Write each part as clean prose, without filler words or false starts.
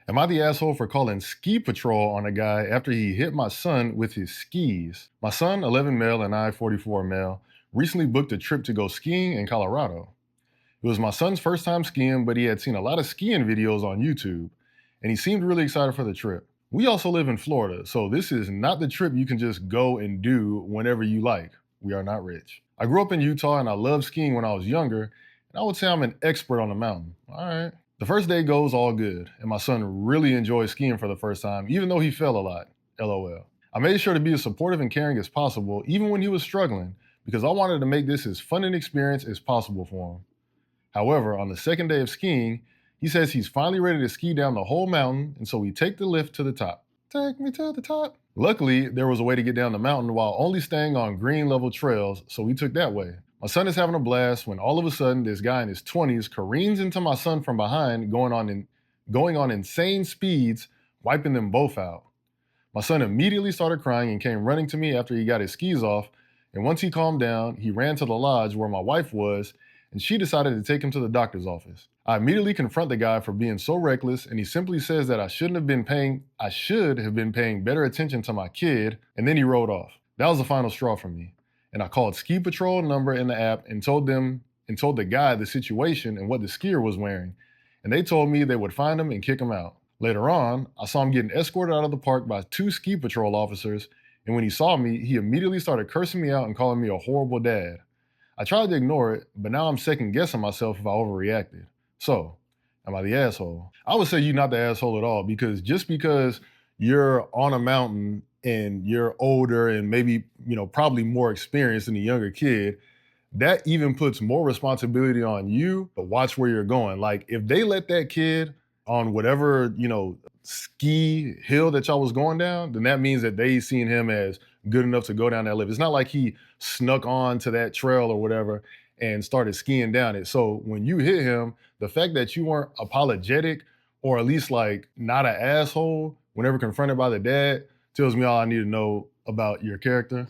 Am I the asshole for calling ski patrol on a guy after he hit my son with his skis? My son, 11 male and I, 44 male, recently booked a trip to go skiing in Colorado. It was my son's first time skiing, but he had seen a lot of skiing videos on YouTube, and he seemed really excited for the trip. We also live in Florida, so this is not the trip you can just go and do whenever you like. We are not rich. I grew up in Utah and I loved skiing when I was younger, and I would say I'm an expert on the mountain. All right. The first day goes all good, and my son really enjoyed skiing for the first time, even though he fell a lot. LOL. I made sure to be as supportive and caring as possible, even when he was struggling, because I wanted to make this as fun an experience as possible for him. However, on the second day of skiing, he says he's finally ready to ski down the whole mountain, and so we take the lift to the top. Take me to the top. Luckily, there was a way to get down the mountain while only staying on green level trails, so we took that way. My son is having a blast when all of a sudden this guy in his 20s careens into my son from behind, going on insane speeds, wiping them both out. My son immediately started crying and came running to me after he got his skis off. And once he calmed down, he ran to the lodge where my wife was, and she decided to take him to the doctor's office. I immediately confront the guy for being so reckless, and he simply says that I should have been paying better attention to my kid, and then he rode off. That was the final straw for me. And I called ski patrol number in the app and told the guy the situation and what the skier was wearing. And they told me they would find him and kick him out. Later on, I saw him getting escorted out of the park by two ski patrol officers, and when he saw me, he immediately started cursing me out and calling me a horrible dad. I tried to ignore it, but now I'm second guessing myself if I overreacted. So, am I the asshole? I would say you're not the asshole at all, because just because you're on a mountain and you're older and maybe, probably more experienced than a younger kid, that even puts more responsibility on you to watch where you're going. Like if they let that kid on whatever, ski hill that y'all was going down, then that means that they seen him as good enough to go down that lift. It's not like he snuck on to that trail or whatever and started skiing down it. So when you hit him, the fact that you weren't apologetic or at least like not an asshole whenever confronted by the dad tells me all I need to know about your character,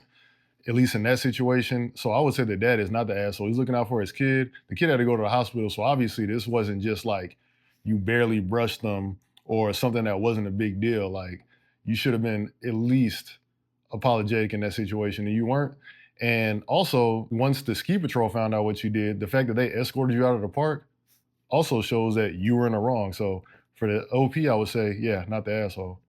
at least in that situation. So I would say the dad is not the asshole. He's looking out for his kid. The kid had to go to the hospital. So obviously this wasn't just like you barely brushed them or something that wasn't a big deal. Like you should have been at least apologetic in that situation and you weren't. And also, once the ski patrol found out what you did, the fact that they escorted you out of the park also shows that you were in the wrong. So for the OP, I would say, yeah, not the asshole.